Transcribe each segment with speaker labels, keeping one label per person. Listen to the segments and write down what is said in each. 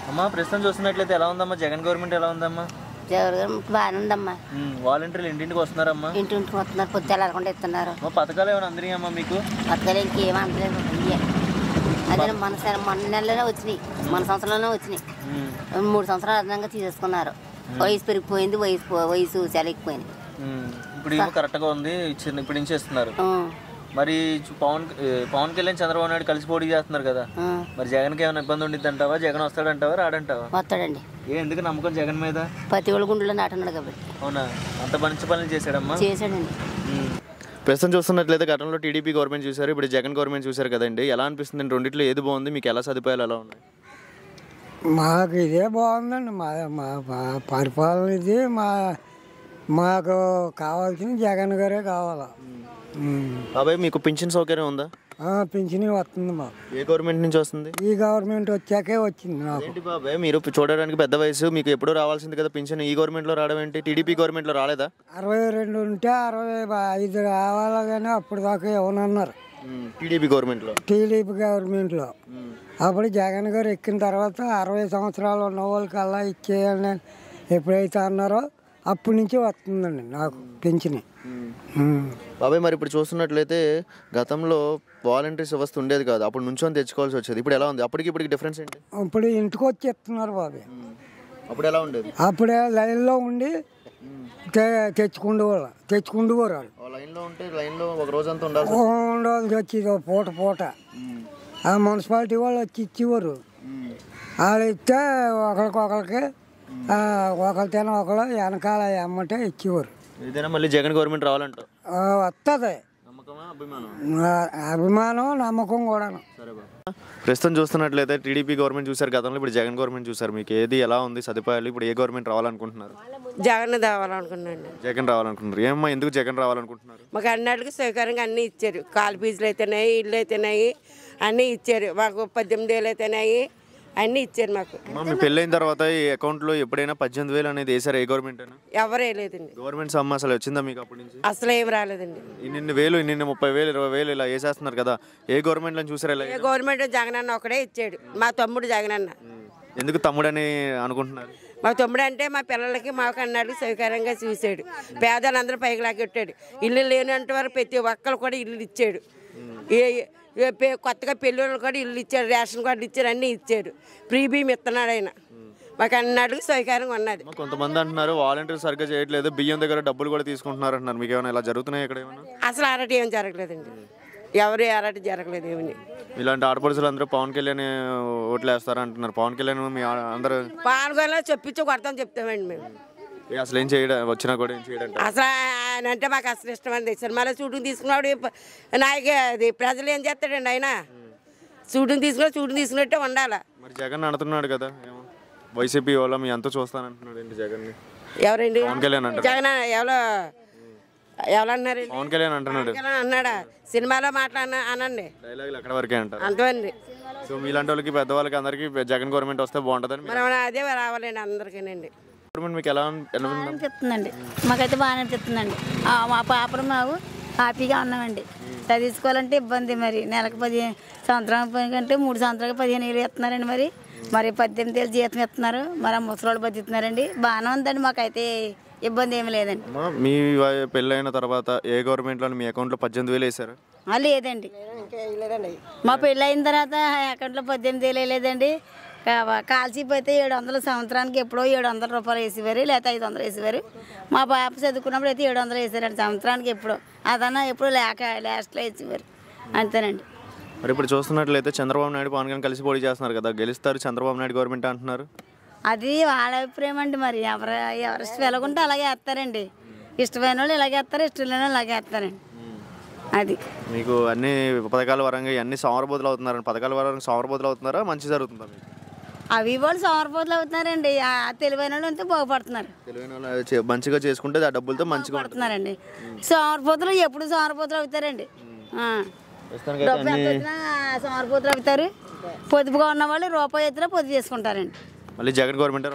Speaker 1: అమ్మా ప్రస్తుతం చూస్తున్నట్లయితే ఎలా ఉందమ్మా జగన్ గవర్నమెంట్ ఎలా ఉందమ్మా?
Speaker 2: జగన్ గవర్నమెంట్ బాగానే ఉందమ్మా.
Speaker 1: వాలంటీర్లు ఇంటింటికి వస్తున్నారమ్మా?
Speaker 2: ఇంటింటికి వస్తున్నారు, పొద్దు వెళ్ళకుండా ఇస్తున్నారు.
Speaker 1: పథకాలు ఏమైనా అందరికమ్మా మీకు?
Speaker 2: పథకాలు ఇంకేం అందలేదు. అదే మన నెలలోనే వచ్చినాయి, మన సంవత్సరంలోనే వచ్చినాయి. 3 సంవత్సరాలు అదనంగా తీసేసుకున్నారు. వయసు పెరిగిపోయింది, వయసు చాలా ఎక్కువైంది.
Speaker 1: ఇప్పుడు ఏమో కరెక్ట్గా ఉంది, ఇప్పుడు నుంచి ఇస్తున్నారు. మరి పవన్ కళ్యాణ్ చంద్రబాబు నాయుడు కలిసి పోటీ చేస్తున్నారు కదా, మరి జగన్కి ఏమైనా ఇబ్బంది ఉండిద్ది అంటావా? జగన్ వస్తాడంటావా రాడంటావా?
Speaker 2: వస్తాడండి.
Speaker 1: ఎందుకు నమ్మకం జగన్ మీద?
Speaker 2: ప్రతి ఒళ్ళు గుండెలో నాటున్నాడు కాబట్టి.
Speaker 1: అవునా? అంత మంచి పనులు చేశాడమ్మా?
Speaker 2: చేశాడండి.
Speaker 1: ప్రస్తుతం చూస్తున్నట్లయితే గతంలో టీడీపీ గవర్నమెంట్ చూశారు, ఇప్పుడు జగన్ గవర్నమెంట్ చూశారు కదండి. ఎలా అనిపిస్తుంది? రెండిట్లో ఏది బాగుంది? మీకు ఎలా సదుపాయాలు ఎలా ఉన్నాయి?
Speaker 3: మాకు ఇదే బాగుందండి. మా పరిపాలన ఇది. మాకు కావాల్సిన జగన్ గారే కావాలా.
Speaker 1: బాబాయ్ మీకు పింఛన్ సౌకర్యం ఉందా?
Speaker 3: పింఛన్ వస్తుంది మాకు.
Speaker 1: ఏ గవర్నమెంట్ నుంచి వస్తుంది?
Speaker 3: ఈ గవర్నమెంట్ వచ్చాకే వచ్చింది నాకు.
Speaker 1: ఏంటి బాబాయ్ మీరు చూడడానికి పెద్ద వయసు, మీకు ఎప్పుడు రావాల్సింది కదా పింఛన్, ఈ గవర్నమెంట్ లో రావడం ఏంటి? టీడీపీ గవర్నమెంట్ లో రాలేదా?
Speaker 3: 62 ఉంటే 65 రావాలా, కానీ అప్పుడు దాకా ఏమన్నారు
Speaker 1: టీడీపీ గవర్నమెంట్
Speaker 3: లో. అప్పుడు జగన్ గారు ఎక్కిన తర్వాత 60 సంవత్సరాలు ఉన్న వాళ్ళకి అలా ఇచ్చేయాలని ఎప్పుడైతే అన్నారో అప్పటి నుంచి వస్తుందండి నాకు పింఛన్.
Speaker 1: బాబాయ్ మరి ఇప్పుడు చూస్తున్నట్లయితే గతంలో వాలంటీర్స్ వ్యవస్థ ఉండేది కాదు, అప్పుడు నుంచొని తెచ్చుకోవాల్సి వచ్చేది. ఇప్పుడు ఎలా ఉంది? అప్పటికి ఇప్పటికి డిఫరెన్స్ ఏంటి?
Speaker 3: ఇప్పుడు ఇంటికి వచ్చి ఇస్తున్నారు బాబాయ్.
Speaker 1: అప్పుడు ఎలా ఉండేది?
Speaker 3: అప్పుడే లైన్లో ఉండి తెచ్చుకుండేవారు.
Speaker 1: లైన్లో ఉంటే లైన్లో ఒక రోజంతా
Speaker 3: ఉండాల్సి వచ్చేది. పూట ఆ మున్సిపాలిటీ వాళ్ళు వచ్చి ఇచ్చేవారు. వాళ్ళు ఇస్తే ఒకరికి ఒకరితేనే ఒకరు వెనకాల అమ్మంటే ఇచ్చేవారు.
Speaker 1: ఇదేనా మళ్ళీ జగన్ గవర్నమెంట్ రావాలంట?
Speaker 3: వస్తుంది. అభిమానం నమ్మకం కూడా.
Speaker 1: ప్రస్తుతం చూస్తున్నట్లయితే టీడీపీ గవర్నమెంట్ చూసారు గతంలో, ఇప్పుడు జగన్ గవర్నమెంట్ చూసారు. మీకు ఏది ఎలా ఉంది సదుపాయాలు? ఇప్పుడు ఏ గవర్నమెంట్ రావాలనుకుంటున్నారు?
Speaker 4: జగన్ రావాలనుకున్నాను.
Speaker 1: జగన్ రావాలనుకుంటున్నారు. ఏమమ్మా ఎందుకు జగన్ రావాలనుకుంటున్నారు?
Speaker 4: మాకు అన్నిటికీ సౌకర్యంగా అన్నీ ఇచ్చారు. కాలు ఫీజులు అయితేనాయి, ఇల్లు అయితేనాయి, అన్నీ ఇచ్చారు. మాకు 18,000 అయితేనాయి, అన్నీ ఇచ్చారు మాకు.
Speaker 1: మీ పెళ్ళైన తర్వాత ఈ అకౌంట్లో ఎప్పుడైనా 18,000 అనేది వేసారు? ఏ గవర్నమెంట్ అయినా?
Speaker 4: ఎవరే లేదండి.
Speaker 1: గవర్నమెంట్ సమ్మ అసలు వచ్చిందా మీకు అప్పటి నుంచి?
Speaker 4: అసలు ఏం రాలేదండి.
Speaker 1: ఇన్ని 30,000 20,000 ఇలా వేసేస్తున్నారు కదా, ఏ గవర్నమెంట్ లో చూసారు?
Speaker 4: ఏ గవర్నమెంట్ జగన్ అన్న ఒకడే ఇచ్చాడు. మా తమ్ముడు జగన్ అన్న.
Speaker 1: ఎందుకు తమ్ముడని అనుకుంటున్నారు?
Speaker 4: మా తమ్ముడు అంటే మా పిల్లలకి మాకు అన్నాడు సౌకర్యంగా చూసాడు. పేదలందరూ పైకి లాగెట్టాడు. ఇల్లు లేనంటే వారు ప్రతి ఒక్కరు కూడా ఇల్లు ఇచ్చాడు. కొత్తగా పెళ్ళిళ్ళు కూడా ఇల్లు ఇచ్చాడు, రేషన్ కార్డు ఇచ్చారు, అన్నీ ఇచ్చాడు. ఫ్రీ బియ్యం ఇస్తున్నాడు ఆయన. మాకు అన్నాడు సౌకర్యంగా ఉన్నది.
Speaker 1: కొంతమంది అంటున్నారు వాలంటీర్ సరిగ్గా చేయట్లేదు, బియ్యం దగ్గర డబ్బులు కూడా తీసుకుంటున్నారు అంటున్నారు. మీకు ఏమైనా ఇలా జరుగుతున్నాయి ఇక్కడ?
Speaker 4: అసలు అరటి ఏం జరగలేదండి. ఎవరు అరటి జరగలేదు. ఏమని
Speaker 1: ఇలాంటి ఆడపడుచులు అందరూ పవన్ కళ్యాణ్ ఓట్లు వేస్తారు అంటున్నారు. పవన్ కళ్యాణ్ మీ అందరూ
Speaker 4: పవన్ కళ్యాణ్ చెప్పించి కొడతాం చెప్తామండి మేము.
Speaker 1: అసలు ఏం చేయడం వచ్చినా కూడా ఏం చేయడం
Speaker 4: అసలు ఆయన అంటే మాకు అసలు ఇష్టమండి. సినిమాలో షూటింగ్ తీసుకున్నాడు అది ప్రజలు ఏం చేస్తాడండి ఆయన? షూటింగ్ తీసుకున్నట్టే ఉండాలి.
Speaker 1: మరి జగన్ అంటున్నాడు కదా వైసీపీ వాళ్ళు మీ అంతా చూస్తానంటున్నాడు ఏంటి జగన్?
Speaker 4: ఎవరండి?
Speaker 1: పవన్ కళ్యాణ్ అంటారు.
Speaker 4: జగన్ ఎవరన్నారు?
Speaker 1: పవన్ కళ్యాణ్ అంటున్నాడు.
Speaker 4: అన్నాడా? సినిమాలో మాట్లాడినా అనండి,
Speaker 1: డైలాగులు అక్కడ వరకే అంటారు.
Speaker 4: అంతేండి.
Speaker 1: సో మీలాంటి వాళ్ళకి పెద్దవాళ్ళకి అందరికి జగన్ గవర్నమెంట్ వస్తే బాగుంటుందని
Speaker 4: మనం అదే రావాలండి అందరికీనండి.
Speaker 1: మీకు ఎలా
Speaker 2: అనిపిస్తుందండి? మాకైతే బాగానే అనిపిస్తుందండి. మా పాపలు మాకు హ్యాపీగా ఉన్నామండి. చదివించుకోవాలంటే ఇబ్బంది. మరి నెలకు 10 సంవత్సరం కంటే 3 సంవత్సరాలకి 15,000 ఇస్తున్నారండి. మరి 18,000 జీతం ఇస్తున్నారు. మరి ముసలోళ్ళు బతుకుతున్నారండి. బాగానే ఉందండి. మాకైతే ఇబ్బంది ఏమి లేదండి.
Speaker 1: మీ పెళ్ళైన తర్వాత ఏ గవర్నమెంట్లో మీ అకౌంట్లో 18,000 వేసారు?
Speaker 2: లేదండి. మా పెళ్ళి అయిన తర్వాత అకౌంట్లో 18,000 వేయలేదండి. కాల్చీప్ అయితే 700 సంవత్సరానికి ఎప్పుడో 700 రూపాయలు వేసేవారు, లేకపోతే 500 వేసేవారు. మా పాప చదువుకున్నప్పుడు అయితే 700 వేసారండి సంవత్సరానికి. ఎప్పుడో అదన్నా ఎప్పుడు లాస్ట్లో వేసేవారు. అంతేనండి.
Speaker 1: మరి ఇప్పుడు చూస్తున్నట్లయితే చంద్రబాబు నాయుడు పవన్ కళ్యాణ్ కలిసి పోటీ చేస్తున్నారు కదా, గెలుస్తారు చంద్రబాబు నాయుడు గవర్నమెంట్ అంటున్నారు.
Speaker 2: అది వాళ్ళ అభిప్రాయం అండి. మరి ఎవరు ఇష్టం వెలకుంటే అలాగే వేస్తారండి. ఇష్టమైన వాళ్ళు ఇలాగే వేస్తారు, ఇష్టం లేని వాళ్ళు అలాగే వేస్తారండి. అది
Speaker 1: మీకు అన్ని పథకాల వరంగా అన్ని సోమరబోతులు అవుతున్నారండి. పథకాల వరంగా సోమరబోతులు అవుతున్నారా? మంచి జరుగుతుందా మీకు?
Speaker 2: అవి వాళ్ళు సోమరపోతులు అవుతున్నారండి. తెలివైన వాళ్ళు అంతా బాగుపడుతున్నారు.
Speaker 1: తెలివైన వాళ్ళు మంచిగా చేసుకుంటే ఆ డబ్బులతో మంచిగా
Speaker 2: పడుతున్నారండి. సోమరపోతులు ఎప్పుడు సోమరపోతులు అవుతారండి. సోమరపోతులు అవుతారు. పొదుపుగా ఉన్న వాళ్ళు రూపాయి ఎత్తున పొదుపు చేసుకుంటారండి.
Speaker 1: మళ్ళీ జగన్ గవర్నమెంట్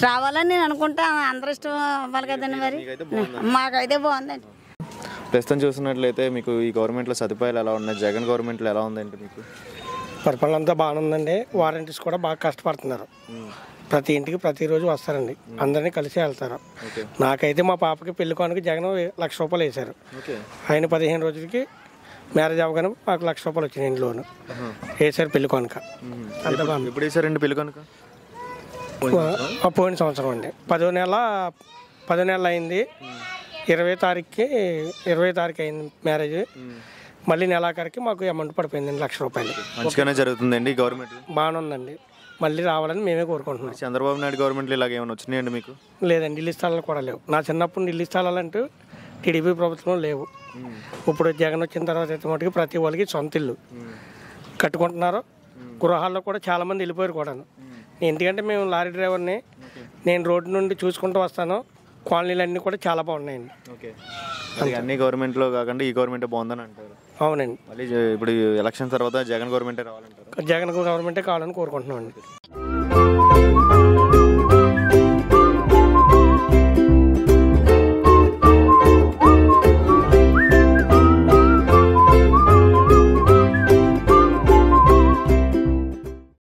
Speaker 2: రావాలని నేను అనుకుంటా. అందరూ ఇష్టం అవ్వాలి కదండి. మరి మాకైతే బాగుందండి.
Speaker 1: ప్రస్తుతం చూస్తున్నట్లయితే మీకు ఈ గవర్నమెంట్లో సదుపాయాలు ఎలా ఉన్నాయి? జగన్ గవర్నమెంట్లో ఎలా ఉందండి మీకు?
Speaker 5: పరిపాలన అంతా బాగానే ఉందండి. వారంటీస్ కూడా బాగా కష్టపడుతున్నారు. ప్రతి ఇంటికి ప్రతిరోజు వస్తారండి, అందరినీ కలిసి వెళ్తారు. నాకైతే మా పాపకి పెళ్లి కానుక జగన్ 1,00,000 రూపాయలు వేశారు. ఆయన 15 రోజులకి మ్యారేజ్ అవ్వగానే మాకు 1,00,000 రూపాయలు వచ్చినాయి లోన్ వేసారు పెళ్లి కానుక. అంత బాగా
Speaker 1: ఎప్పుడు వేసారండి పెళ్లి కానుక?
Speaker 5: పోయిన సంవత్సరం అండి 10వ నెల అయింది. 20వ తారీఖు అయింది మ్యారేజ్. మళ్ళీ నెలాఖరికి మాకు అమౌంట్ పడిపోయిందండి 1,00,000 రూపాయలు.
Speaker 1: మంచిగానే జరుగుతుందండి గవర్నమెంట్?
Speaker 5: బాగానే ఉందండి, మళ్ళీ రావాలని మేమే కోరుకుంటున్నాం.
Speaker 1: చంద్రబాబు నాయుడు గవర్నమెంట్లో ఇలాగ ఏమైనా వచ్చినాయండి మీకు?
Speaker 5: లేదండి, ఇల్లు స్థలాలు కూడా లేవు. నా చిన్నప్పుడు ఇల్లు స్థలాలు అంటూ టీడీపీ ప్రభుత్వం లేవు. ఇప్పుడు జగన్ వచ్చిన తర్వాత అయితే మటుకు ప్రతి వాళ్ళకి సొంత ఇల్లు కట్టుకుంటున్నారు. గృహాల్లో కూడా చాలామంది వెళ్ళిపోయారు కూడాను. ఎందుకంటే మేము లారీ డ్రైవర్ని, నేను రోడ్డు నుండి చూసుకుంటూ వస్తాను. కాలనీలు అన్నీ కూడా చాలా బాగున్నాయండి.
Speaker 1: అన్ని గవర్నమెంట్లో కాకుండా ఈ గవర్నమెంటే బాగుందని అంటారు?
Speaker 5: అవునండి.
Speaker 1: మళ్ళీ ఇప్పుడు ఎలక్షన్ తర్వాత జగన్ గవర్నమెంటే రావాలంటారు?
Speaker 5: జగన్ గవర్నమెంటే కావాలని కోరుకుంటున్నాం అండి.